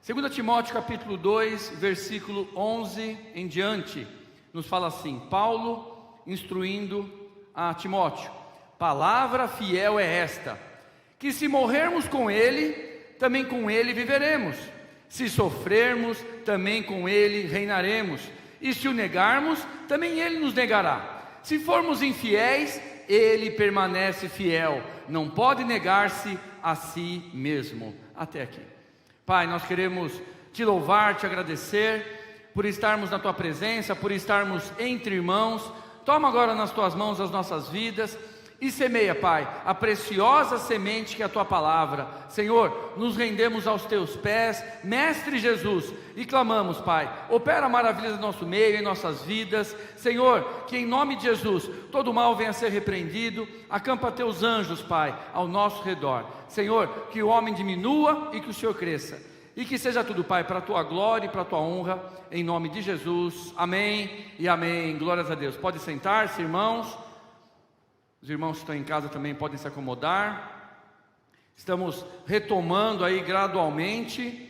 2 Timóteo capítulo 2, versículo 11 em diante, nos fala assim: Paulo instruindo a Timóteo: palavra fiel é esta, que se morrermos com ele, também com ele viveremos. Se sofrermos, também com ele reinaremos. E se o negarmos, também ele nos negará. Se formos infiéis, ele permanece fiel, não pode negar-se a si mesmo. Até aqui. Pai, nós queremos te louvar, te agradecer por estarmos na tua presença, por estarmos entre irmãos. Toma agora nas tuas mãos as nossas vidas e semeia, Pai, a preciosa semente que é a tua palavra. Senhor, nos rendemos aos teus pés, Mestre Jesus, e clamamos, Pai, opera maravilhas no nosso meio, em nossas vidas. Senhor, que em nome de Jesus todo mal venha a ser repreendido. Acampa teus anjos, Pai, ao nosso redor. Senhor, que o homem diminua e que o Senhor cresça, e que seja tudo, Pai, para a tua glória e para a tua honra, em nome de Jesus, amém e amém. Glórias a Deus. Pode sentar-se, irmãos. Os irmãos que estão em casa também podem se acomodar. Estamos retomando aí gradualmente.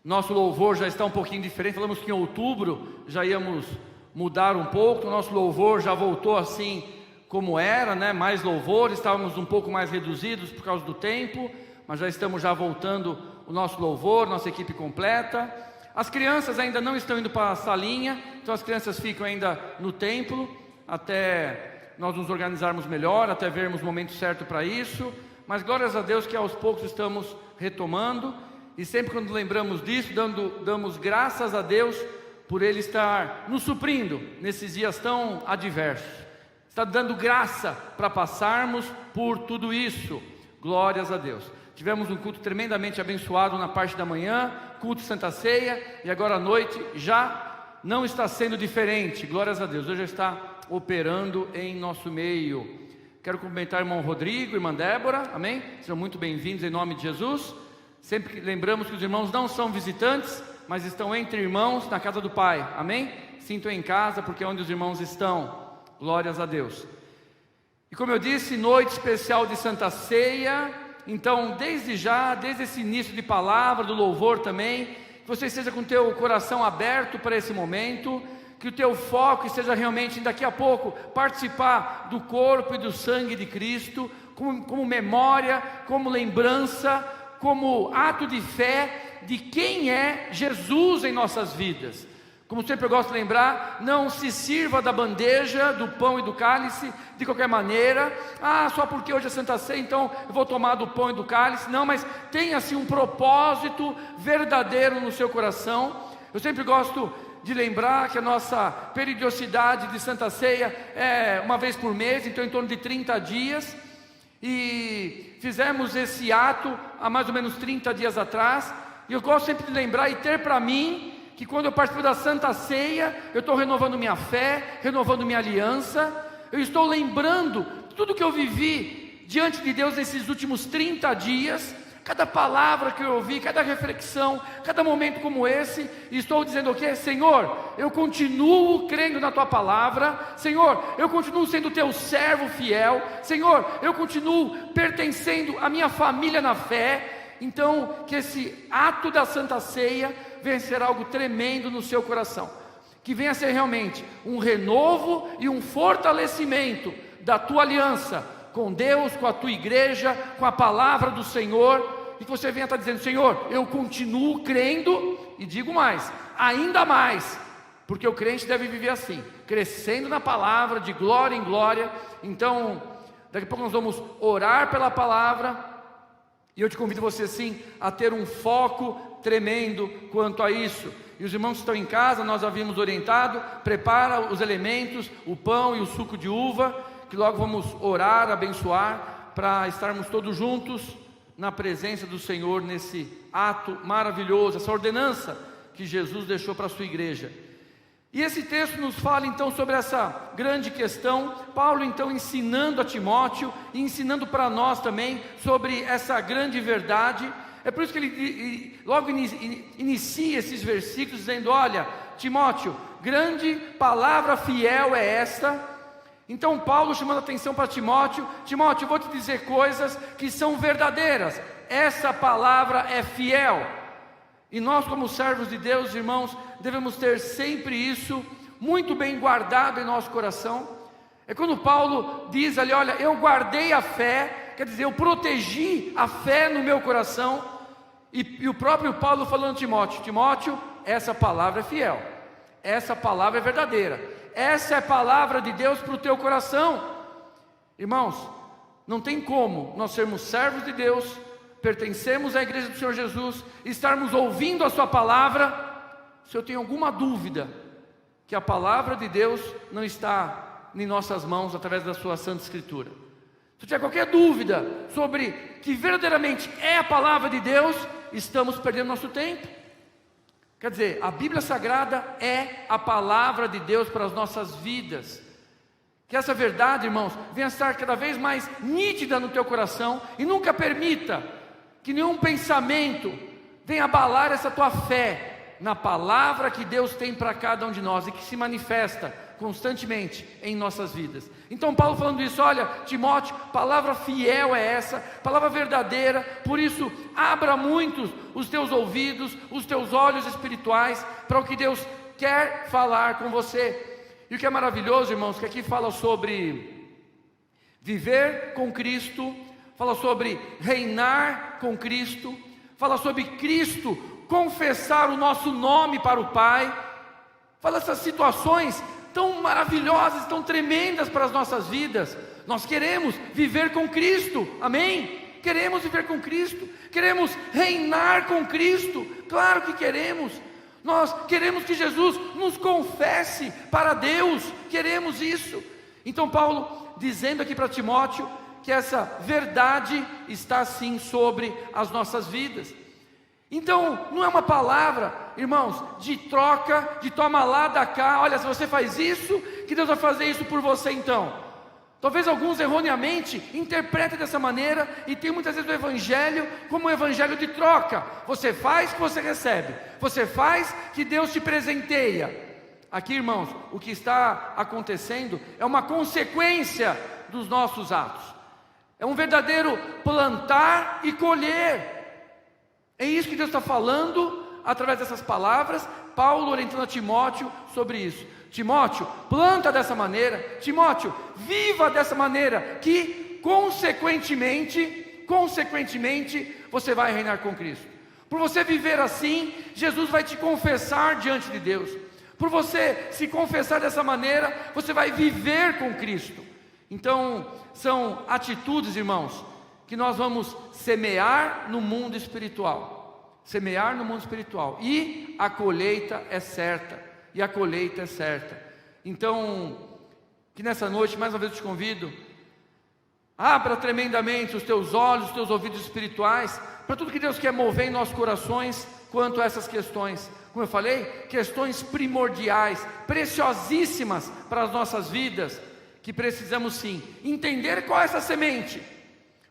Nosso louvor já está um pouquinho diferente. Falamos que em outubro já íamos mudar um pouco. O nosso louvor já voltou assim como era, né? Mais louvor. Estávamos um pouco mais reduzidos por causa do tempo, mas já estamos voltando o nosso louvor, nossa equipe completa. As crianças ainda não estão indo para a salinha, então as crianças ficam ainda no templo até nós nos organizarmos melhor, até vermos o momento certo para isso. Mas glórias a Deus que aos poucos estamos retomando, e sempre quando lembramos disso, damos graças a Deus por Ele estar nos suprindo nesses dias tão adversos. Está dando graça para passarmos por tudo isso. Glórias a Deus. Tivemos um culto tremendamente abençoado na parte da manhã, culto Santa Ceia, e agora à noite já não está sendo diferente. Glórias a Deus, hoje já está operando em nosso meio. Quero cumprimentar o irmão Rodrigo, irmã Débora, amém? Sejam muito bem-vindos em nome de Jesus. Sempre que lembramos que os irmãos não são visitantes, mas estão entre irmãos na casa do Pai, amém? Sintam em casa, porque é onde os irmãos estão. Glórias a Deus. E como eu disse, noite especial de Santa Ceia. Então, desde esse início de palavra, do louvor também, que você esteja com o teu coração aberto para esse momento, que o teu foco esteja realmente, daqui a pouco, participar do corpo e do sangue de Cristo, como memória, como lembrança, como ato de fé de quem é Jesus em nossas vidas. Como sempre eu gosto de lembrar, não se sirva da bandeja, do pão e do cálice de qualquer maneira. Só porque hoje é Santa Ceia, então eu vou tomar do pão e do cálice. Não, mas tenha assim um propósito verdadeiro no seu coração. Eu sempre gosto de lembrar que a nossa periodicidade de Santa Ceia é uma vez por mês, então em torno de 30 dias. E fizemos esse ato há mais ou menos 30 dias atrás. E eu gosto sempre de lembrar e ter para mim que quando eu participo da Santa Ceia, eu estou renovando minha fé, renovando minha aliança. Eu estou lembrando tudo que eu vivi diante de Deus nesses últimos 30 dias, cada palavra que eu ouvi, cada reflexão, cada momento como esse, e estou dizendo o quê? Senhor, eu continuo crendo na Tua palavra. Senhor, eu continuo sendo Teu servo fiel. Senhor, eu continuo pertencendo à minha família na fé. Então, que esse ato da Santa Ceia venha ser algo tremendo no seu coração, que venha ser realmente um renovo e um fortalecimento da tua aliança com Deus, com a tua igreja, com a palavra do Senhor, e que você venha estar dizendo: Senhor, eu continuo crendo, e digo mais, ainda mais, porque o crente deve viver assim, crescendo na palavra, de glória em glória. Então, daqui a pouco nós vamos orar pela palavra, e eu te convido você assim a ter um foco tremendo quanto a isso. E os irmãos que estão em casa, nós havíamos orientado: prepara os elementos, o pão e o suco de uva, que logo vamos orar, abençoar, para estarmos todos juntos na presença do Senhor, nesse ato maravilhoso, essa ordenança que Jesus deixou para a sua igreja. E esse texto nos fala então sobre essa grande questão. Paulo então ensinando a Timóteo e ensinando para nós também sobre essa grande verdade. É por isso que ele logo inicia esses versículos dizendo: olha, Timóteo, grande palavra fiel é esta. Então Paulo chamando a atenção para Timóteo: Timóteo, eu vou te dizer coisas que são verdadeiras. Essa palavra é fiel. E nós, como servos de Deus, irmãos, devemos ter sempre isso muito bem guardado em nosso coração. É quando Paulo diz ali, olha, eu guardei a fé, quer dizer, eu protegi a fé no meu coração. E o próprio Paulo falando a Timóteo, Timóteo, essa palavra é fiel, essa palavra é verdadeira, essa é a palavra de Deus para o teu coração. Irmãos, não tem como nós sermos servos de Deus, pertencemos à igreja do Senhor Jesus, estarmos ouvindo a sua palavra, se eu tenho alguma dúvida que a palavra de Deus não está em nossas mãos através da sua Santa Escritura. Se tiver qualquer dúvida sobre que verdadeiramente é a palavra de Deus, estamos perdendo nosso tempo. Quer dizer, a Bíblia Sagrada é a palavra de Deus para as nossas vidas. Que essa verdade, irmãos, venha estar cada vez mais nítida no teu coração e nunca permita que nenhum pensamento venha abalar essa tua fé na palavra que Deus tem para cada um de nós e que se manifesta constantemente em nossas vidas. Então Paulo falando isso, olha, Timóteo, palavra fiel é essa, palavra verdadeira, por isso abra muito os teus ouvidos, os teus olhos espirituais para o que Deus quer falar com você. E o que é maravilhoso, irmãos, que aqui fala sobre viver com Cristo, fala sobre reinar com Cristo, fala sobre Cristo confessar o nosso nome para o Pai, fala essas situações tão maravilhosas, tão tremendas para as nossas vidas. Nós queremos viver com Cristo, amém? Queremos viver com Cristo, queremos reinar com Cristo, claro que queremos. Nós queremos que Jesus nos confesse para Deus, queremos isso. Então Paulo dizendo aqui para Timóteo que essa verdade está sim sobre as nossas vidas. Então não é uma palavra, irmãos, de troca, de toma lá, dá cá, olha, se você faz isso, que Deus vai fazer isso por você então. Talvez alguns erroneamente interpretem dessa maneira e tem muitas vezes o evangelho como um evangelho de troca. Você faz que você recebe, você faz que Deus te presenteia. Aqui, irmãos, o que está acontecendo é uma consequência dos nossos atos. É um verdadeiro plantar e colher. É isso que Deus está falando através dessas palavras, Paulo orientando a Timóteo sobre isso. Timóteo, planta dessa maneira, Timóteo, viva dessa maneira, que consequentemente, você vai reinar com Cristo. Por você viver assim, Jesus vai te confessar diante de Deus. Por você se confessar dessa maneira, você vai viver com Cristo. Então, são atitudes, irmãos, que nós vamos semear no mundo espiritual. Semear no mundo espiritual. E a colheita é certa. E a colheita é certa. Então, que nessa noite, mais uma vez eu te convido, abra tremendamente os teus olhos, os teus ouvidos espirituais, para tudo que Deus quer mover em nossos corações, quanto a essas questões. Como eu falei, questões primordiais, preciosíssimas para as nossas vidas, que precisamos sim entender qual é essa semente.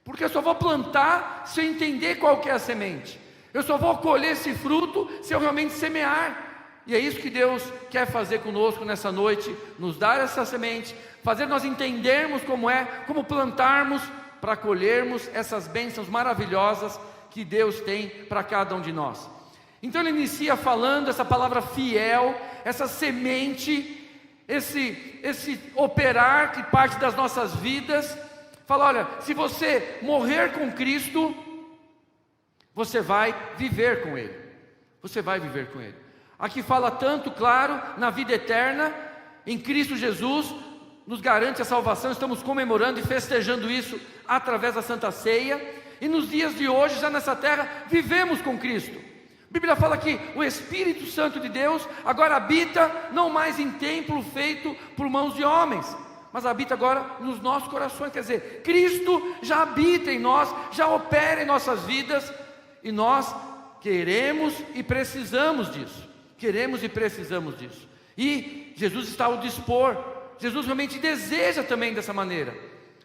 Porque eu só vou plantar se eu entender qual que é a semente. Eu só vou colher esse fruto se eu realmente semear. E é isso que Deus quer fazer conosco nessa noite, nos dar essa semente, fazer nós entendermos como plantarmos para colhermos essas bênçãos maravilhosas que Deus tem para cada um de nós. Então ele inicia falando essa palavra fiel, essa semente, esse operar que parte das nossas vidas. Fala, olha, se você morrer com Cristo, você vai viver com Ele. Você vai viver com Ele. Aqui fala tanto, claro, na vida eterna, em Cristo Jesus, nos garante a salvação. Estamos comemorando e festejando isso através da Santa Ceia. E nos dias de hoje, já nessa terra, vivemos com Cristo. A Bíblia fala que o Espírito Santo de Deus agora habita não mais em templo feito por mãos de homens, mas habita agora nos nossos corações. Quer dizer, Cristo já habita em nós, já opera em nossas vidas, e nós queremos e precisamos disso. Queremos e precisamos disso. E Jesus está ao dispor. Jesus realmente deseja também dessa maneira.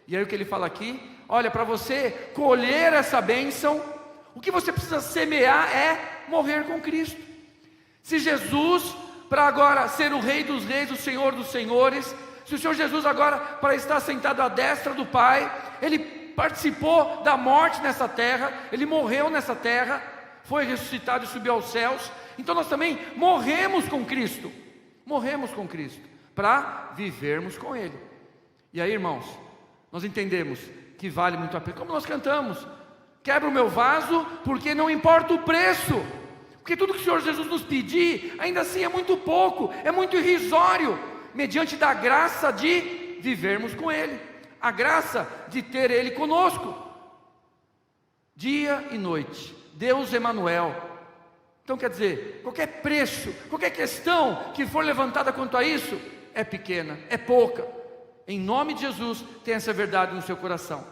E aí o que ele fala aqui, olha, para você colher essa bênção, o que você precisa semear é morrer com Cristo. Se Jesus, para agora ser o Rei dos Reis, o Senhor dos Senhores, se o Senhor Jesus agora, para estar sentado à destra do Pai, Ele participou da morte nessa terra, Ele morreu nessa terra, foi ressuscitado e subiu aos céus, então nós também morremos com Cristo, para vivermos com Ele. E aí, irmãos, nós entendemos que vale muito a pena, como nós cantamos, quebra o meu vaso, porque não importa o preço, porque tudo que o Senhor Jesus nos pedir, ainda assim é muito pouco, é muito irrisório, mediante da graça de vivermos com Ele, a graça de ter Ele conosco, dia e noite, Deus Emanuel. Então quer dizer, qualquer preço, qualquer questão que for levantada quanto a isso, é pequena, é pouca. Em nome de Jesus, tenha essa verdade no seu coração.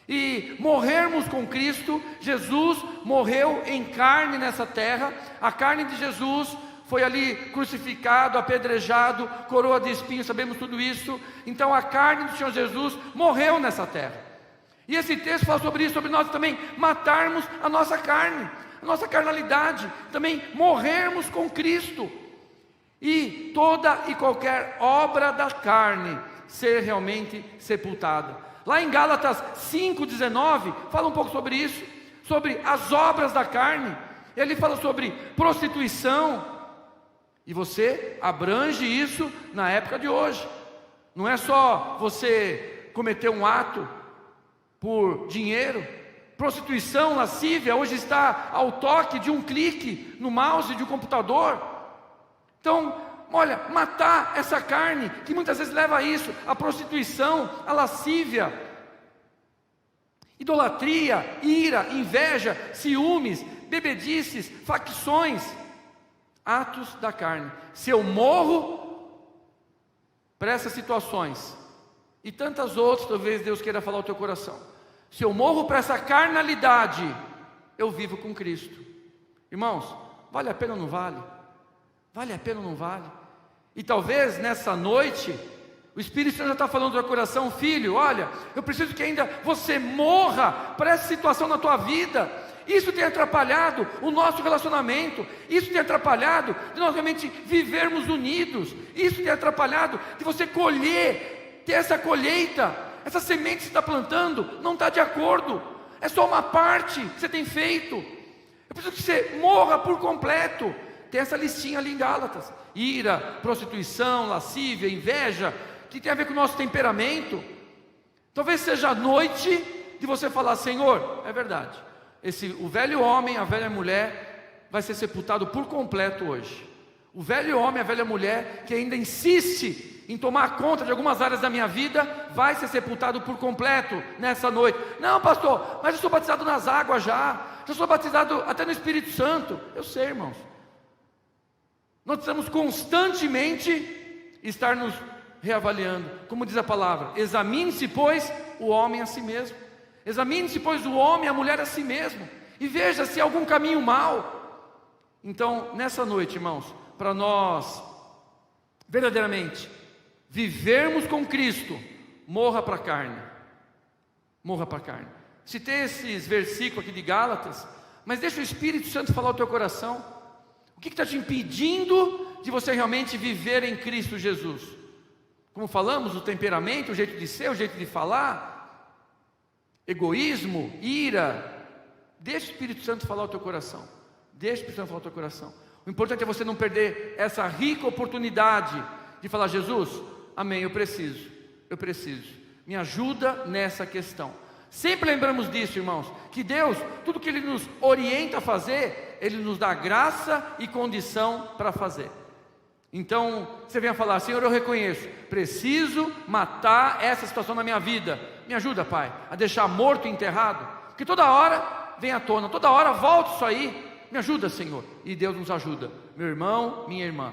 E morrermos com Cristo, Jesus morreu em carne nessa terra, a carne de Jesus foi ali crucificado, apedrejado, coroa de espinhos, sabemos tudo isso. Então a carne do Senhor Jesus morreu nessa terra. E esse texto fala sobre isso, sobre nós também matarmos a nossa carne, a nossa carnalidade, também morrermos com Cristo. E toda e qualquer obra da carne ser realmente sepultada. Lá em Gálatas 5,19, fala um pouco sobre isso, sobre as obras da carne. Ele fala sobre prostituição, e você abrange isso na época de hoje. Não é só você cometer um ato por dinheiro. Prostituição, lascívia, hoje está ao toque de um clique no mouse de um computador. Então, olha, matar essa carne, que muitas vezes leva a isso, a prostituição, a lascívia, idolatria, ira, inveja, ciúmes, bebedices, facções, atos da carne. Se eu morro para essas situações, e tantas outras, talvez Deus queira falar ao teu coração, se eu morro para essa carnalidade, eu vivo com Cristo. Irmãos, vale a pena ou não vale? Vale a pena ou não vale? E talvez nessa noite, o Espírito Santo já está falando do teu coração, filho, olha, eu preciso que ainda você morra para essa situação na tua vida. Isso tem atrapalhado o nosso relacionamento, isso tem atrapalhado de nós realmente vivermos unidos, isso tem atrapalhado de você colher, ter essa colheita, essa semente que você está plantando, não está de acordo, é só uma parte que você tem feito. Eu preciso que você morra por completo. Tem essa listinha ali em Gálatas: ira, prostituição, lascívia, inveja, que tem a ver com o nosso temperamento. Talvez seja a noite de você falar: Senhor, é verdade, o velho homem, a velha mulher vai ser sepultado por completo hoje. O velho homem, a velha mulher que ainda insiste em tomar conta de algumas áreas da minha vida, vai ser sepultado por completo nessa noite. Não, pastor, mas eu sou batizado nas águas já sou batizado até no Espírito Santo. Eu sei, irmãos, nós precisamos constantemente estar nos reavaliando, como diz a palavra: examine-se, pois, o homem a si mesmo. Examine-se, pois, o homem, a mulher a si mesmo, e veja se há algum caminho mau. Então, nessa noite, irmãos, para nós verdadeiramente vivermos com Cristo, morra para a carne. Morra para a carne. Citei esses versículos aqui de Gálatas, mas deixa o Espírito Santo falar ao teu coração. O que está te impedindo de você realmente viver em Cristo Jesus? Como falamos, o temperamento, o jeito de ser, o jeito de falar, egoísmo, ira. Deixa o Espírito Santo falar ao teu coração. Deixa o Espírito Santo falar ao teu coração. O importante é você não perder essa rica oportunidade de falar: Jesus, amém, eu preciso, me ajuda nessa questão. Sempre lembramos disso, irmãos, que Deus, tudo que Ele nos orienta a fazer, Ele nos dá graça e condição para fazer. Então, você vem a falar: Senhor, eu reconheço, preciso matar essa situação na minha vida. Me ajuda, Pai, a deixar morto e enterrado, porque toda hora vem à tona, toda hora volta isso aí. Me ajuda, Senhor. E Deus nos ajuda. Meu irmão, minha irmã,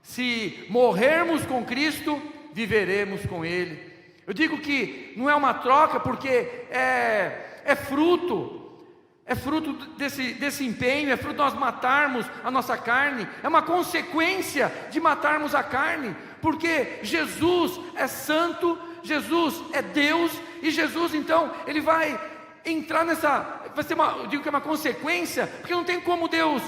se morrermos com Cristo, viveremos com Ele. Eu digo que não é uma troca, porque é fruto desse empenho, é fruto de nós matarmos a nossa carne, é uma consequência de matarmos a carne, porque Jesus é santo, Jesus é Deus, e Jesus então, Ele vai entrar vai ser eu digo que é uma consequência, porque não tem como Deus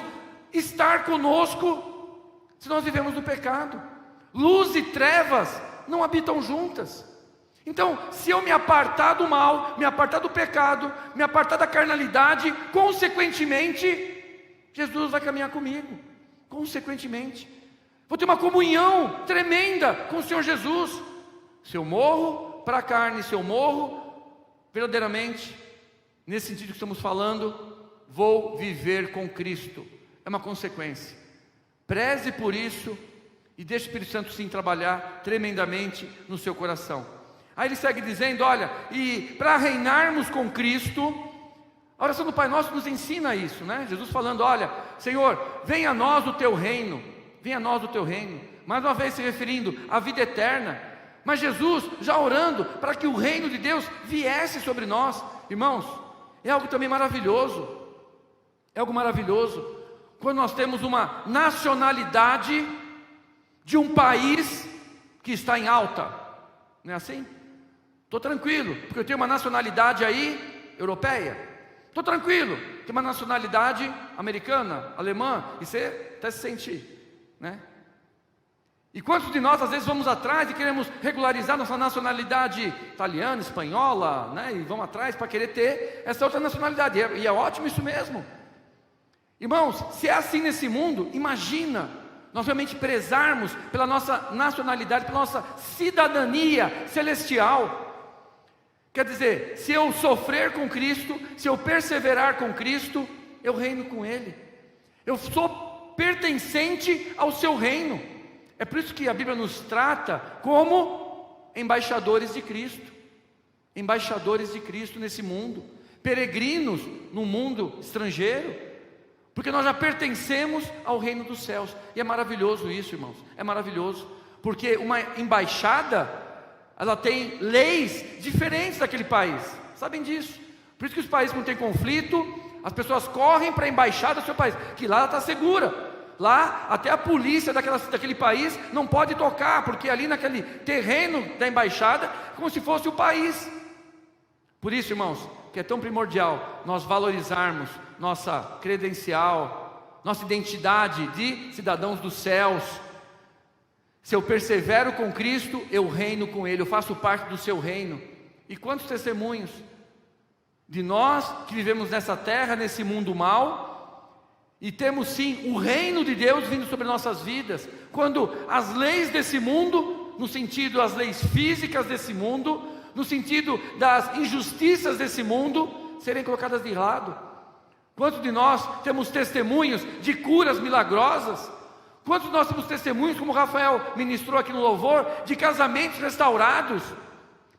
estar conosco se nós vivemos no pecado. Luz e trevas não habitam juntas. Então, se eu me apartar do mal, me apartar do pecado, me apartar da carnalidade, consequentemente, Jesus vai caminhar comigo, consequentemente. Vou ter uma comunhão tremenda com o Senhor Jesus. Se eu morro para a carne, se eu morro verdadeiramente, nesse sentido que estamos falando, vou viver com Cristo. É uma consequência. Preze por isso e deixe o Espírito Santo sim trabalhar tremendamente no seu coração. Aí ele segue dizendo, olha, e para reinarmos com Cristo, a oração do Pai Nosso nos ensina isso, né? Jesus falando, olha, Senhor, venha a nós o teu reino, venha a nós o teu reino. Mais uma vez se referindo à vida eterna, mas Jesus já orando para que o reino de Deus viesse sobre nós. Irmãos, é algo também maravilhoso, é algo maravilhoso, quando nós temos uma nacionalidade de um país que está em alta, não é assim? Estou tranquilo, porque eu tenho uma nacionalidade aí, europeia, estou tranquilo, tenho uma nacionalidade americana, alemã, e você até se sente, né? E quantos de nós às vezes vamos atrás e queremos regularizar nossa nacionalidade italiana, espanhola, né? E vamos atrás para querer ter essa outra nacionalidade, e é ótimo isso mesmo. Irmãos, se é assim nesse mundo, imagina nós realmente prezarmos pela nossa nacionalidade, pela nossa cidadania celestial. Quer dizer, se eu sofrer com Cristo, se eu perseverar com Cristo, eu reino com Ele. Eu sou pertencente ao seu reino. É por isso que a Bíblia nos trata como embaixadores de Cristo. Embaixadores de Cristo nesse mundo. Peregrinos no mundo estrangeiro. Porque nós já pertencemos ao reino dos céus. E é maravilhoso isso, irmãos. É maravilhoso. Porque uma embaixada, ela tem leis diferentes daquele país. Sabem disso? Por isso que os países que não têm conflito, as pessoas correm para a embaixada do seu país, que lá ela está segura. Lá até a polícia daquele país não pode tocar, porque ali naquele terreno da embaixada, é como se fosse o país. Por isso, irmãos, que é tão primordial nós valorizarmos nossa credencial, nossa identidade de cidadãos dos céus. Se eu persevero com Cristo, eu reino com Ele, eu faço parte do seu reino. E quantos testemunhos de nós que vivemos nessa terra, nesse mundo mau, e temos sim o reino de Deus vindo sobre nossas vidas, quando as leis desse mundo, no sentido as leis físicas desse mundo, no sentido das injustiças desse mundo, serem colocadas de lado. Quantos de nós temos testemunhos de curas milagrosas? Quantos de nós temos testemunhos, como o Rafael ministrou aqui no louvor, de casamentos restaurados,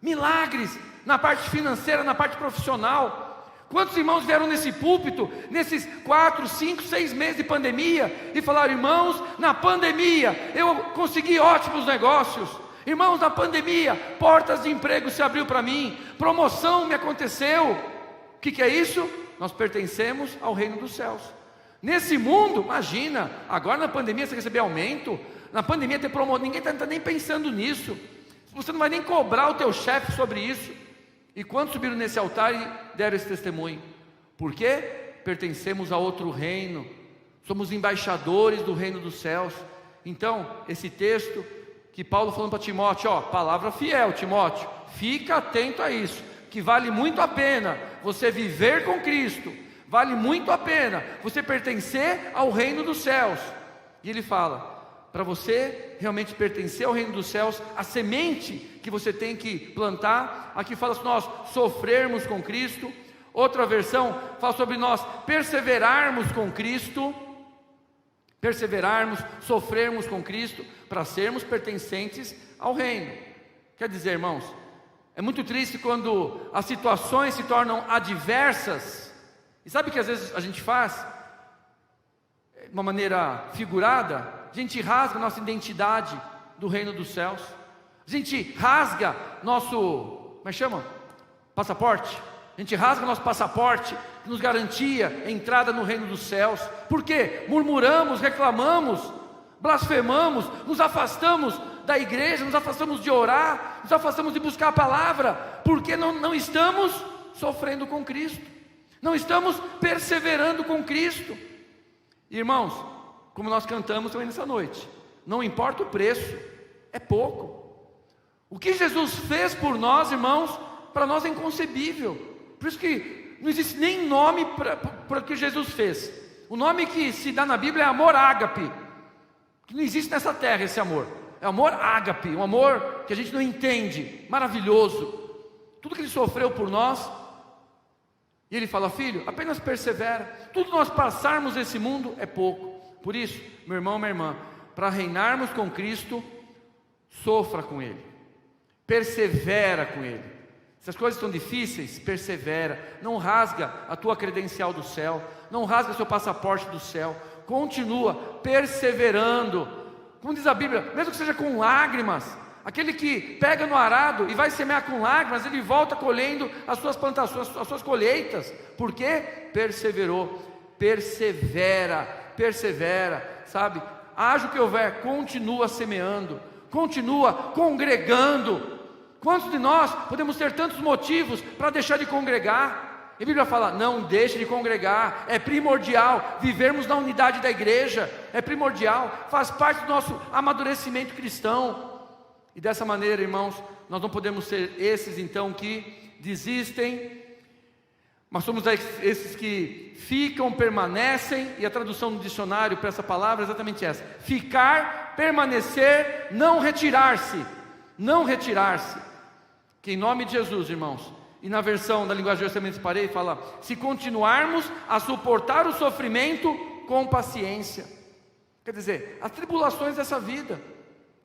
milagres na parte financeira, na parte profissional? Quantos irmãos vieram nesse púlpito, nesses 4, 5, 6 meses de pandemia, e falaram, irmãos, na pandemia eu consegui ótimos negócios. Irmãos, na pandemia, portas de emprego se abriu para mim, promoção me aconteceu. O que é isso? Nós pertencemos ao reino dos céus. Nesse mundo, imagina, agora na pandemia você receber aumento, na pandemia ter promoção, ninguém está nem pensando nisso. Você não vai nem cobrar o teu chefe sobre isso. E quando subiram nesse altar e deram esse testemunho? Por quê? Pertencemos a outro reino, somos embaixadores do reino dos céus. Então, esse texto que Paulo falando para Timóteo, ó, palavra fiel, Timóteo, fica atento a isso, que vale muito a pena você viver com Cristo, vale muito a pena você pertencer ao reino dos céus. E ele fala, para você realmente pertencer ao reino dos céus, a semente que você tem que plantar, aqui fala sobre nós sofrermos com Cristo. Outra versão fala sobre nós perseverarmos com Cristo, perseverarmos, sofrermos com Cristo, para sermos pertencentes ao reino. Quer dizer, irmãos, é muito triste quando as situações se tornam adversas. E sabe o que às vezes a gente faz? De uma maneira figurada, a gente rasga nossa identidade do reino dos céus. A gente rasga nosso, como é que chama? Passaporte. A gente rasga nosso passaporte que nos garantia a entrada no reino dos céus. Por quê? Murmuramos, reclamamos, blasfemamos, nos afastamos da igreja, nos afastamos de orar, nos afastamos de buscar a palavra, porque não estamos sofrendo com Cristo, não estamos perseverando com Cristo. Irmãos, como nós cantamos também nessa noite, não importa o preço, é pouco. O que Jesus fez por nós, irmãos, para nós é inconcebível. Por isso que não existe nem nome para o que Jesus fez. O nome que se dá na Bíblia é amor ágape, que não existe nessa terra esse amor. É amor ágape, um amor que a gente não entende, maravilhoso. Tudo que Ele sofreu por nós. E Ele fala: filho, apenas persevera. Tudo que nós passarmos nesse mundo é pouco. Por isso, meu irmão, minha irmã, para reinarmos com Cristo, sofra com Ele, persevera com Ele. Se as coisas estão difíceis, persevera. Não rasga a tua credencial do céu, não rasga seu passaporte do céu. Continua perseverando. Como diz a Bíblia, mesmo que seja com lágrimas. Aquele que pega no arado e vai semear com lágrimas, ele volta colhendo as suas plantações, as suas colheitas. Por quê? Perseverou. Persevera, persevera, sabe? Haja o que houver, continua semeando, continua congregando. Quantos de nós podemos ter tantos motivos para deixar de congregar? E a Bíblia fala: não deixe de congregar. É primordial vivermos na unidade da igreja. É primordial, faz parte do nosso amadurecimento cristão. E dessa maneira, irmãos, nós não podemos ser esses então que desistem, mas somos esses que ficam, permanecem. E a tradução no dicionário para essa palavra é exatamente essa: ficar, permanecer, não retirar-se. Não retirar-se. Que em nome de Jesus, irmãos, e na versão da linguagem eu também separei, fala: se continuarmos a suportar o sofrimento com paciência. Quer dizer, as tribulações dessa vida.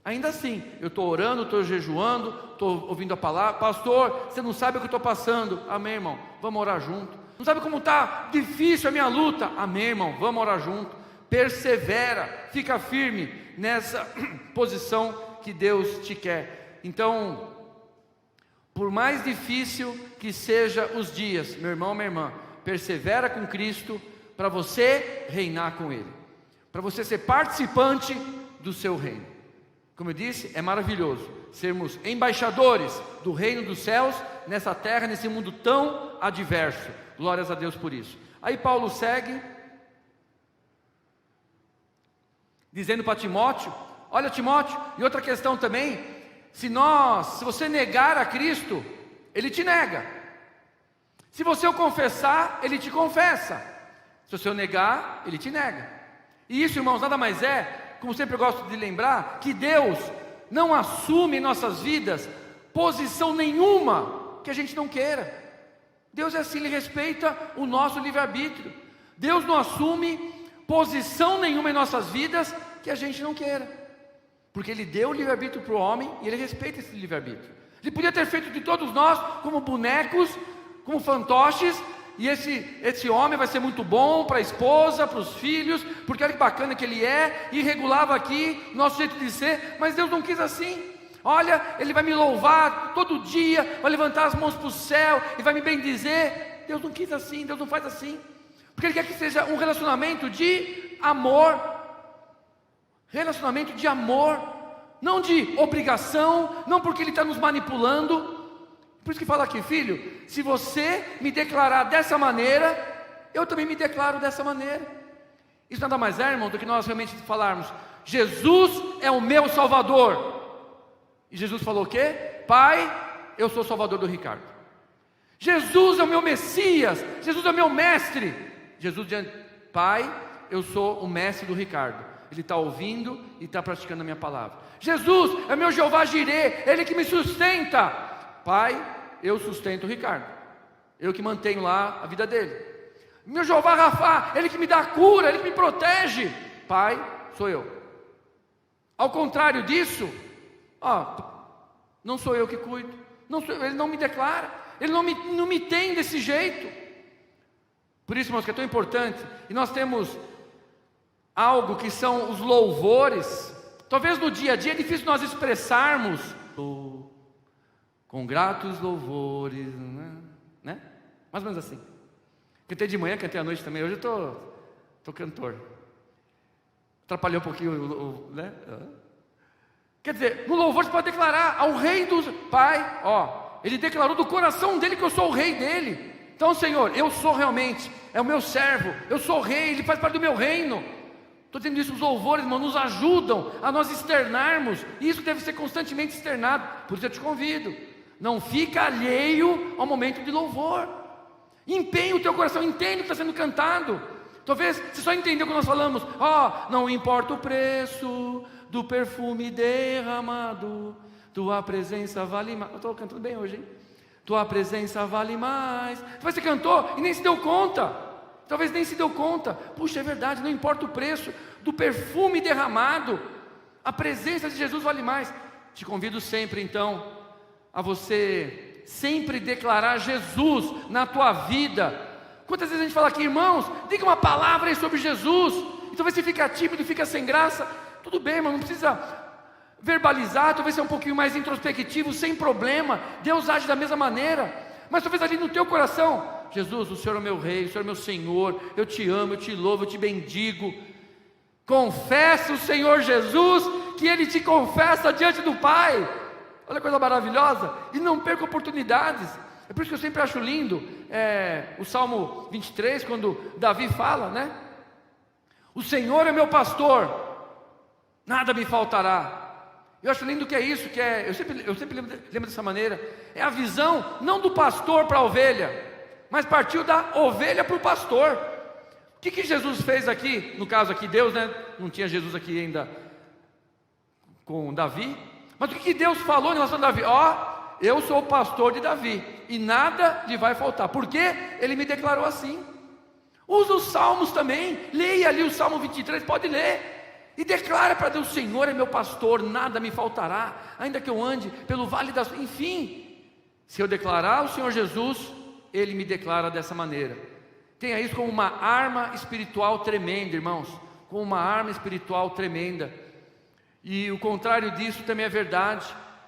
Ainda assim, eu estou orando, estou jejuando, estou ouvindo a palavra. Pastor, você não sabe o que eu estou passando. Amém, irmão, vamos orar junto. Não sabe como está difícil a minha luta. Amém, irmão, vamos orar junto. Persevera, fica firme nessa posição que Deus te quer. Então, por mais difícil que seja os dias, meu irmão, minha irmã, persevera com Cristo, para você reinar com Ele, para você ser participante do seu reino. Como eu disse, é maravilhoso sermos embaixadores do reino dos céus, nessa terra, nesse mundo tão adverso. Glórias a Deus por isso. Aí Paulo segue, dizendo para Timóteo: olha, Timóteo, e outra questão também, se você negar a Cristo, Ele te nega. Se você o confessar, Ele te confessa. Se você o negar, Ele te nega. E isso, irmãos, nada mais é, como sempre eu gosto de lembrar, que Deus não assume em nossas vidas posição nenhuma que a gente não queira. Deus é assim, Ele respeita o nosso livre-arbítrio. Deus não assume posição nenhuma em nossas vidas que a gente não queira, porque Ele deu o livre-arbítrio para o homem e Ele respeita esse livre-arbítrio. Ele podia ter feito de todos nós como bonecos, como fantoches, e esse homem vai ser muito bom para a esposa, para os filhos, porque olha que bacana que ele é, e regulava aqui nosso jeito de ser. Mas Deus não quis assim. Olha, Ele vai me louvar todo dia, vai levantar as mãos para o céu e vai me bendizer. Deus não quis assim, Deus não faz assim, porque Ele quer que seja um relacionamento de amor. Relacionamento de amor, não de obrigação, não porque Ele está nos manipulando. Por isso que fala aqui: filho, se você me declarar dessa maneira, eu também me declaro dessa maneira. Isso nada mais é, irmão, do que nós realmente falarmos: Jesus é o meu Salvador. E Jesus falou o quê? Pai, eu sou o Salvador do Ricardo. Jesus é o meu Messias, Jesus é o meu mestre. Jesus diz: Pai, eu sou o mestre do Ricardo. Ele está ouvindo e está praticando a minha palavra. Jesus é meu Jeová Jirê, Ele que me sustenta. Pai, eu sustento o Ricardo, eu que mantenho lá a vida dele. Meu Jeová Rafá, Ele que me dá a cura, Ele que me protege. Pai, sou eu. Ao contrário disso, não sou eu que cuido, Ele não me declara, Ele não me tem desse jeito. Por isso, irmãos, que é tão importante. E nós temos algo que são os louvores. Talvez no dia a dia é difícil nós expressarmos com gratos louvores, né? Mais ou menos assim. Cantei de manhã, cantei à noite também. Hoje eu tô cantor. Atrapalhou um pouquinho, né? Quer dizer, no louvor você pode declarar ao Rei dos... Pai, Ele declarou do coração dele que eu sou o Rei dele. Então, Senhor, eu sou realmente, é o meu servo, eu sou o Rei, Ele faz parte do meu reino. Estou dizendo isso, os louvores, irmão, nos ajudam a nós externarmos. E isso deve ser constantemente externado. Por isso eu te convido: não fica alheio ao momento de louvor. Empenhe o teu coração, entende o que está sendo cantado. Talvez você só entendeu quando nós falamos: não importa o preço do perfume derramado, tua presença vale mais. Eu estou cantando bem hoje, hein? Tua presença vale mais. Talvez você cantou e nem se deu conta. Talvez nem se deu conta. Puxa, é verdade, não importa o preço do perfume derramado, a presença de Jesus vale mais. Te convido sempre então a você sempre declarar Jesus na tua vida. Quantas vezes a gente fala aqui: irmãos, diga uma palavra aí sobre Jesus. E talvez você fica tímido, fica sem graça. Tudo bem, irmão, não precisa verbalizar. Talvez seja um pouquinho mais introspectivo, sem problema. Deus age da mesma maneira. Mas talvez ali no teu coração: Jesus, o Senhor é meu Rei, o Senhor é meu Senhor, eu te amo, eu te louvo, eu te bendigo. Confessa o Senhor Jesus, que Ele te confessa diante do Pai. Olha que coisa maravilhosa. E não perca oportunidades. É por isso que eu sempre acho lindo o Salmo 23, quando Davi fala, né? O Senhor é meu pastor, nada me faltará. Eu acho lindo que é isso, eu sempre lembro dessa maneira. É a visão não do pastor para a ovelha, mas partiu da ovelha para o pastor. O que Jesus fez aqui? No caso aqui, Deus, né? Não tinha Jesus aqui ainda com Davi. Mas o que Deus falou em relação a Davi? Eu sou o pastor de Davi, e nada lhe vai faltar. Por quê? Ele me declarou assim. Usa os salmos também. Leia ali o Salmo 23, pode ler. E declara para Deus: o Senhor é meu pastor, nada me faltará. Ainda que eu ande pelo vale das... Enfim, se eu declarar o Senhor Jesus, Ele me declara dessa maneira. Tenha isso como uma arma espiritual tremenda, irmãos. Como uma arma espiritual tremenda. E o contrário disso também é verdade.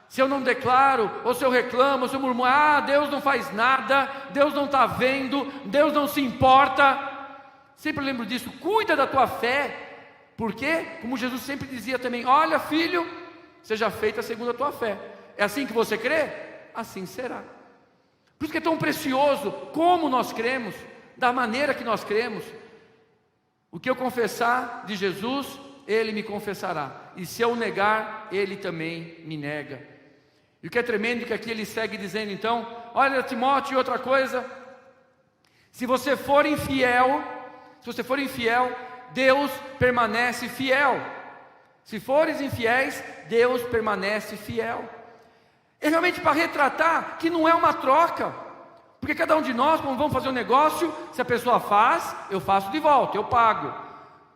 Se eu não declaro, ou se eu reclamo, ou se eu murmuro: Deus não faz nada, Deus não está vendo, Deus não se importa. Sempre lembro disso. Cuida da tua fé. Porque, como Jesus sempre dizia também: olha, filho, seja feita segundo a tua fé. É assim que você crê? Assim será. Por isso que é tão precioso como nós cremos, da maneira que nós cremos. O que eu confessar de Jesus, Ele me confessará, e se eu negar, Ele também me nega. E o que é tremendo é que aqui ele segue dizendo então: olha, Timóteo, e outra coisa, se você for infiel, Deus permanece fiel. Se fores infiéis, Deus permanece fiel. É realmente para retratar que não é uma troca. Porque cada um de nós, quando vamos fazer um negócio, se a pessoa faz, eu faço de volta, eu pago.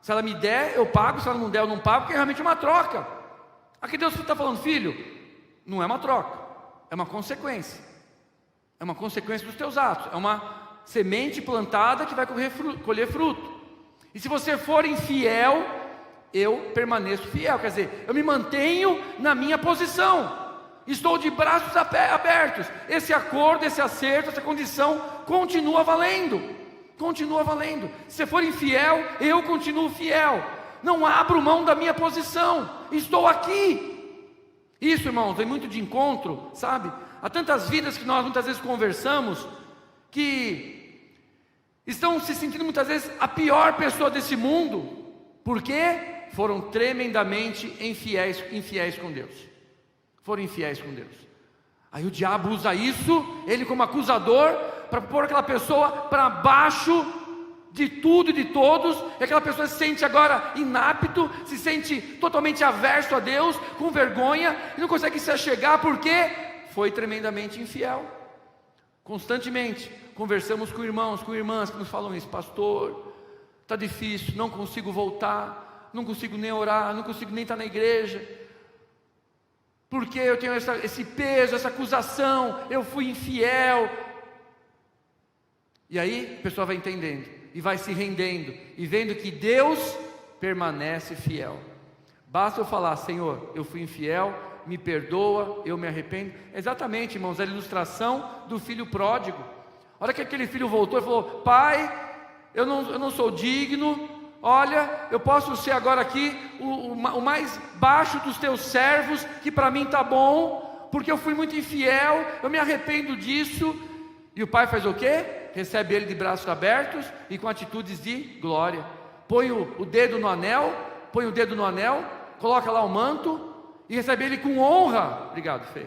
Se ela me der, eu pago. Se ela não der, eu não pago, porque é realmente uma troca. Aqui Deus está falando: filho, não é uma troca, é uma consequência. É uma consequência dos teus atos. É uma semente plantada que vai colher fruto. E se você for infiel, eu permaneço fiel. Quer dizer, eu me mantenho na minha posição. Estou de braços abertos. Esse acordo, esse acerto, essa condição continua valendo. Continua valendo. Se você for infiel, eu continuo fiel. Não abro mão da minha posição. Estou aqui. Isso, irmãos, vem muito de encontro, sabe? Há tantas vidas que nós muitas vezes conversamos, que estão se sentindo muitas vezes a pior pessoa desse mundo, porque foram tremendamente infiéis com Deus. Foram infiéis com Deus. Aí o diabo usa isso, ele como acusador, para pôr aquela pessoa para baixo de tudo e de todos. E aquela pessoa se sente agora inapto, se sente totalmente averso a Deus, com vergonha, e não consegue se achegar porque foi tremendamente infiel. Constantemente conversamos com irmãos, com irmãs que nos falam isso: pastor, está difícil, não consigo voltar, não consigo nem orar, não consigo nem estar na igreja, porque eu tenho esse peso, essa acusação, eu fui infiel. E aí a pessoa vai entendendo, e vai se rendendo, e vendo que Deus permanece fiel. Basta eu falar: Senhor, eu fui infiel, me perdoa, eu me arrependo. Exatamente, irmãos, a ilustração do filho pródigo. A hora que aquele filho voltou e falou: pai, eu não sou digno, olha, eu posso ser agora aqui o mais baixo dos teus servos, que para mim está bom, porque eu fui muito infiel, eu me arrependo disso. E o pai faz o quê? Recebe ele de braços abertos e com atitudes de glória. Põe o dedo no anel, coloca lá o manto e recebe ele com honra. Obrigado, Fê.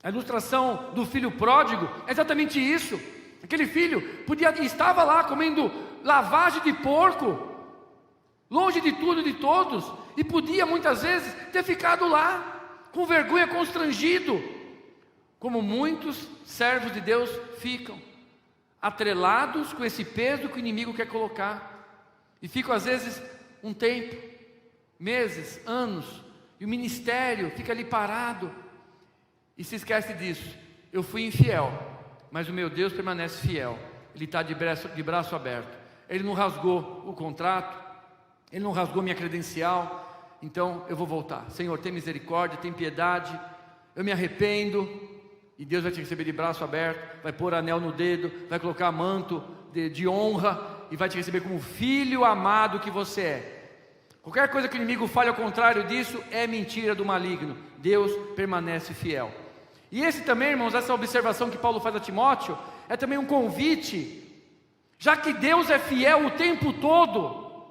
A ilustração do filho pródigo é exatamente isso. Aquele filho estava lá comendo lavagem de porco, longe de tudo e de todos, e podia muitas vezes ter ficado lá, com vergonha, constrangido, como muitos servos de Deus ficam, atrelados com esse peso que o inimigo quer colocar, e ficam às vezes um tempo, meses, anos, e o ministério fica ali parado, e se esquece disso. Eu fui infiel, mas o meu Deus permanece fiel. Ele está de braço aberto. Ele não rasgou o contrato, Ele não rasgou minha credencial. Então eu vou voltar. Senhor, tem misericórdia, tem piedade, eu me arrependo. E Deus vai te receber de braço aberto, vai pôr anel no dedo, vai colocar manto de honra, e vai te receber como filho amado que você é. Qualquer coisa que o inimigo fale ao contrário disso é mentira do maligno. Deus permanece fiel. E esse também, irmãos, essa observação que Paulo faz a Timóteo, é também um convite, já que Deus é fiel o tempo todo,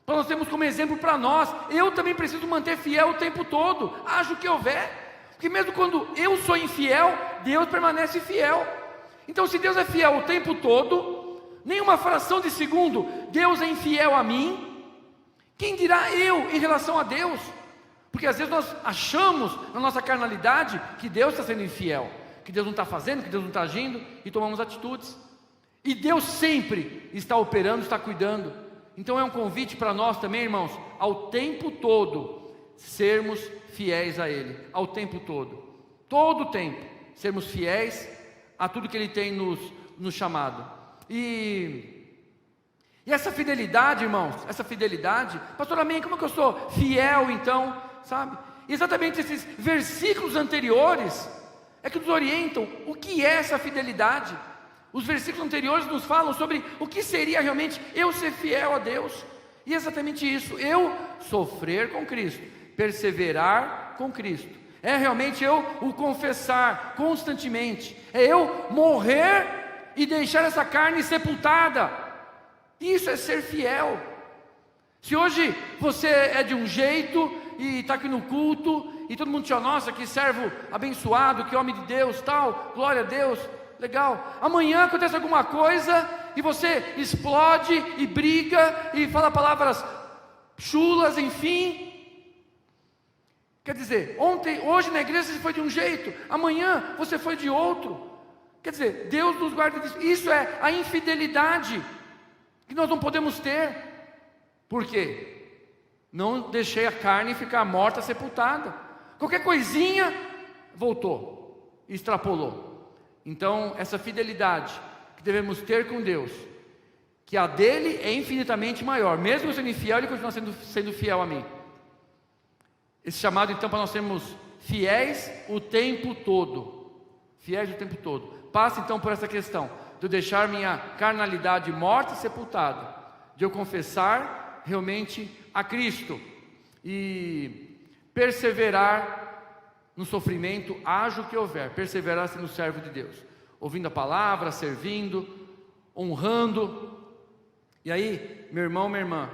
para nós termos como exemplo para nós. Eu também preciso manter fiel o tempo todo, haja o que houver, porque mesmo quando eu sou infiel, Deus permanece fiel. Então, se Deus é fiel o tempo todo, nenhuma fração de segundo Deus é infiel a mim, quem dirá eu em relação a Deus? Porque às vezes nós achamos na nossa carnalidade que Deus está sendo infiel, que Deus não está fazendo, que Deus não está agindo, e tomamos atitudes. E Deus sempre está operando, está cuidando. Então é um convite para nós também, irmãos, ao tempo todo sermos fiéis a Ele, ao tempo todo o tempo, sermos fiéis a tudo que Ele tem nos chamado. E essa fidelidade, irmãos, pastor, amém, como é que eu sou fiel então, sabe? Exatamente esses versículos anteriores é que nos orientam o que é essa fidelidade. Os versículos anteriores nos falam sobre o que seria realmente eu ser fiel a Deus. E é exatamente isso, eu sofrer com Cristo, perseverar com Cristo. É realmente eu o confessar constantemente, é eu morrer e deixar essa carne sepultada. Isso é ser fiel. Se hoje você é de um jeito e está aqui no culto e todo mundo te diz, nossa, que servo abençoado, que homem de Deus, tal, glória a Deus, legal. Amanhã acontece alguma coisa e você explode e briga e fala palavras chulas, enfim. Quer dizer, hoje na igreja você foi de um jeito, amanhã você foi de outro. Quer dizer, Deus nos guarda disso. Isso é a infidelidade que nós não podemos ter. Por quê? Não deixei a carne ficar morta, sepultada. Qualquer coisinha voltou, extrapolou. Então essa fidelidade que devemos ter com Deus, que a dele é infinitamente maior. Mesmo eu sendo infiel, ele continua sendo fiel a mim. Esse chamado então para nós sermos fiéis o tempo todo. Fiéis o tempo todo. Passa então por essa questão de eu deixar minha carnalidade morta e sepultada, de eu confessar realmente a Cristo e perseverar no sofrimento, haja o que houver, perseverar sendo servo de Deus, ouvindo a palavra, servindo, honrando. E aí, meu irmão, minha irmã,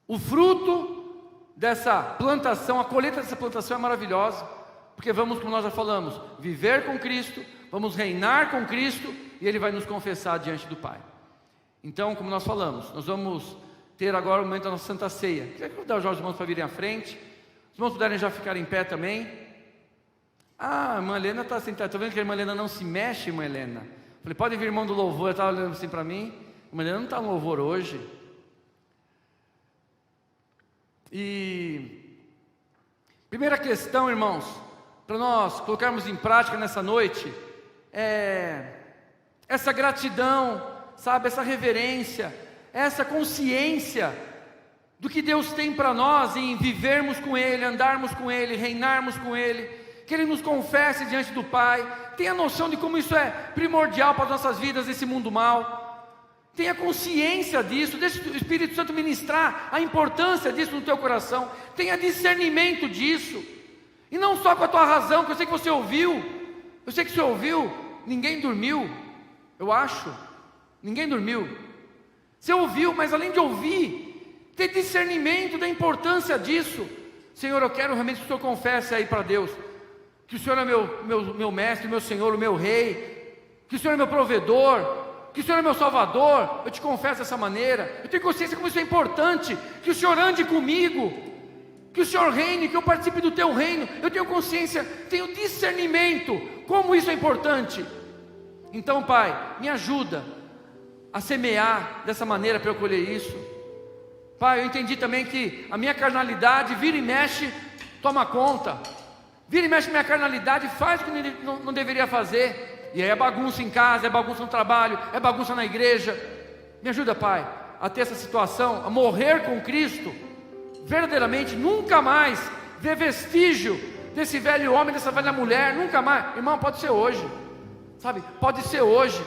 o fruto dessa plantação, a colheita dessa plantação é maravilhosa, porque vamos, como nós já falamos, viver com Cristo, vamos reinar com Cristo, e Ele vai nos confessar diante do Pai. Então, como nós falamos, nós vamos ter agora o momento da nossa Santa Ceia. Queria convidar os irmãos para virem à frente. Os irmãos puderem já ficar em pé também. Ah, a irmã Helena está sentada. Estou vendo que a irmã Helena não se mexe, irmã Helena. Falei, pode vir, irmão do louvor. Ela estava olhando assim para mim. A irmã Helena não está no louvor hoje. E primeira questão, irmãos, para nós colocarmos em prática nessa noite, é essa gratidão, sabe, essa reverência, essa consciência do que Deus tem para nós em vivermos com Ele, andarmos com Ele, reinarmos com Ele, que Ele nos confesse diante do Pai. Tenha noção de como isso é primordial para as nossas vidas nesse mundo mal. Tenha consciência disso, deixe o Espírito Santo ministrar a importância disso no teu coração. Tenha discernimento disso, e não só com a tua razão, que eu sei que você ouviu. Eu sei que você ouviu, ninguém dormiu, eu acho, ninguém dormiu. Você ouviu, mas além de ouvir, ter discernimento da importância disso. Senhor, eu quero realmente que o Senhor confesse aí para Deus, que o Senhor é meu mestre, meu Senhor, o meu Rei, que o Senhor é meu provedor, que o Senhor é meu salvador. Eu te confesso dessa maneira, eu tenho consciência como isso é importante, que o Senhor ande comigo, que o Senhor reine, que eu participe do teu reino. Eu tenho consciência, tenho discernimento, como isso é importante. Então, Pai, me ajuda a semear dessa maneira para eu colher isso. Pai, eu entendi também que a minha carnalidade vira e mexe, toma conta, vira e mexe minha carnalidade, faz o que não deveria fazer, e aí é bagunça em casa, é bagunça no trabalho, é bagunça na igreja. Me ajuda, Pai, a ter essa situação, a morrer com Cristo, verdadeiramente, nunca mais ver vestígio desse velho homem, dessa velha mulher, nunca mais. Irmão, pode ser hoje, sabe, pode ser hoje,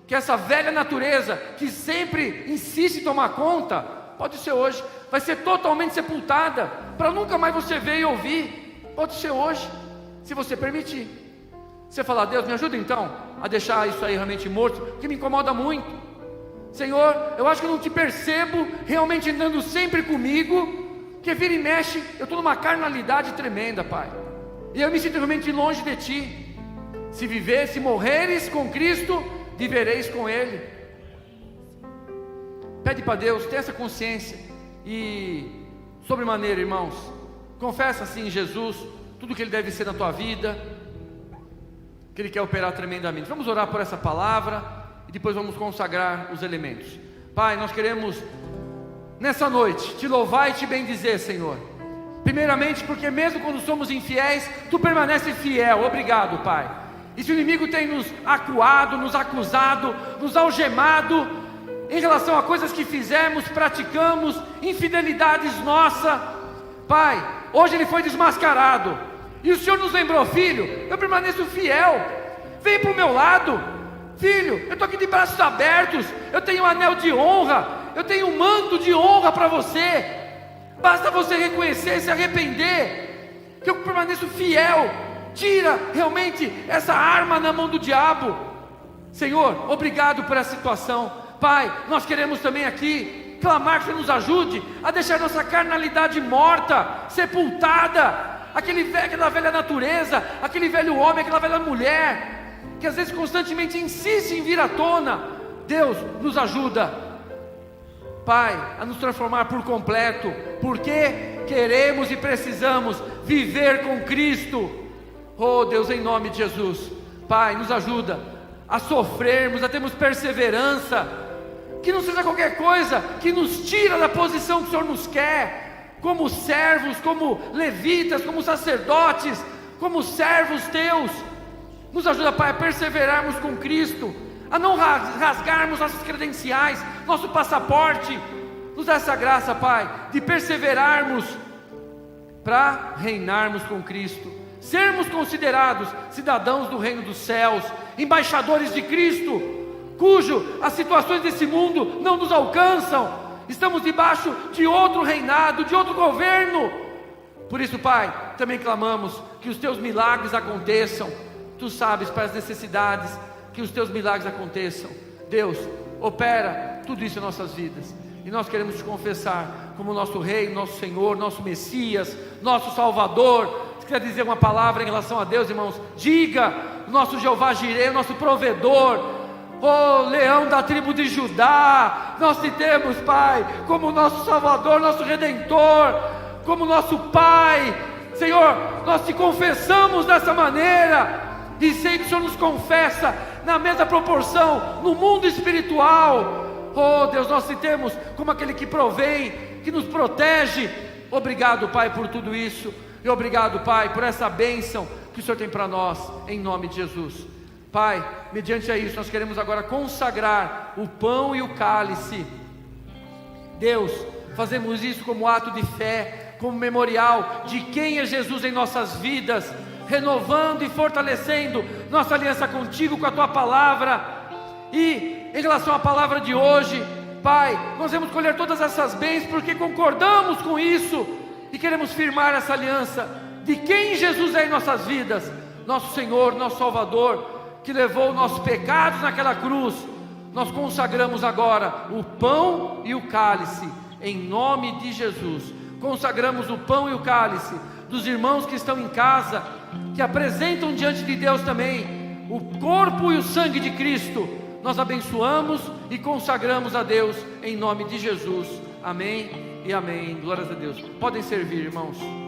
que essa velha natureza, que sempre insiste em tomar conta, pode ser hoje, vai ser totalmente sepultada, para nunca mais você ver e ouvir. Pode ser hoje, se você permitir. Você falar: Deus, me ajuda então a deixar isso aí realmente morto, porque me incomoda muito. Senhor, eu acho que eu não te percebo realmente andando sempre comigo, que vira e mexe, eu estou numa carnalidade tremenda, Pai, e eu me sinto realmente longe de Ti. Se viver, se morreres com Cristo, vivereis com Ele. Pede para Deus, tenha essa consciência, e sobremaneira, irmãos, confessa assim em Jesus tudo que Ele deve ser na tua vida, que Ele quer operar tremendamente. Vamos orar por essa palavra e depois vamos consagrar os elementos. Pai, nós queremos nessa noite te louvar e te bendizer, Senhor, primeiramente porque mesmo quando somos infiéis, Tu permaneces fiel. Obrigado, Pai. E se o inimigo tem nos acuado, nos acusado, nos algemado em relação a coisas que fizemos, praticamos, infidelidades nossas, Pai, hoje ele foi desmascarado, e o Senhor nos lembrou: filho, eu permaneço fiel, vem para o meu lado, filho, eu estou aqui de braços abertos, eu tenho um anel de honra, eu tenho um manto de honra para você, basta você reconhecer, se arrepender, que eu permaneço fiel. Tira realmente essa arma na mão do diabo. Senhor, obrigado por essa situação. Pai, nós queremos também aqui clamar que o Senhor nos ajude a deixar nossa carnalidade morta, sepultada, aquela velha natureza, aquele velho homem, aquela velha mulher, que às vezes constantemente insiste em vir à tona. Deus, nos ajuda, Pai, a nos transformar por completo, porque queremos e precisamos viver com Cristo. Oh Deus, em nome de Jesus, Pai, nos ajuda a sofrermos, a termos perseverança, que não seja qualquer coisa que nos tira da posição que o Senhor nos quer, como servos, como levitas, como sacerdotes, como servos Teus. Nos ajuda, Pai, a perseverarmos com Cristo, a não rasgarmos nossas credenciais, nosso passaporte. Nos dá essa graça, Pai, de perseverarmos para reinarmos com Cristo, sermos considerados cidadãos do reino dos céus, embaixadores de Cristo, cujo as situações desse mundo não nos alcançam. Estamos debaixo de outro reinado, de outro governo. Por isso, Pai, também clamamos que os Teus milagres aconteçam. Tu sabes, Pai, as necessidades, que os Teus milagres aconteçam. Deus, opera tudo isso em nossas vidas, e nós queremos Te confessar como nosso Rei, nosso Senhor, nosso Messias, nosso Salvador. Se quer dizer uma palavra em relação a Deus, irmãos, diga: nosso Jeová Jireh, nosso provedor, oh leão da tribo de Judá, nós te temos, Pai, como nosso Salvador, nosso Redentor, como nosso Pai. Senhor, nós Te confessamos dessa maneira, e sei que o Senhor nos confessa na mesma proporção no mundo espiritual. Oh Deus, nós te temos como aquele que provém, que nos protege. Obrigado, Pai, por tudo isso. E obrigado, Pai, por essa bênção que o Senhor tem para nós, em nome de Jesus. Pai, mediante a isso, nós queremos agora consagrar o pão e o cálice. Deus, fazemos isso como ato de fé, como memorial de quem é Jesus em nossas vidas, renovando e fortalecendo nossa aliança contigo, com a Tua palavra. E em relação à palavra de hoje, Pai, nós vamos colher todas essas bênçãos, porque concordamos com isso, e queremos firmar essa aliança de quem Jesus é em nossas vidas, nosso Senhor, nosso Salvador, que levou nossos pecados naquela cruz. Nós consagramos agora o pão e o cálice, em nome de Jesus. Consagramos o pão e o cálice dos irmãos que estão em casa, que apresentam diante de Deus também o corpo e o sangue de Cristo, nós abençoamos e consagramos a Deus em nome de Jesus. Amém e amém. Glórias a Deus. Podem servir, irmãos.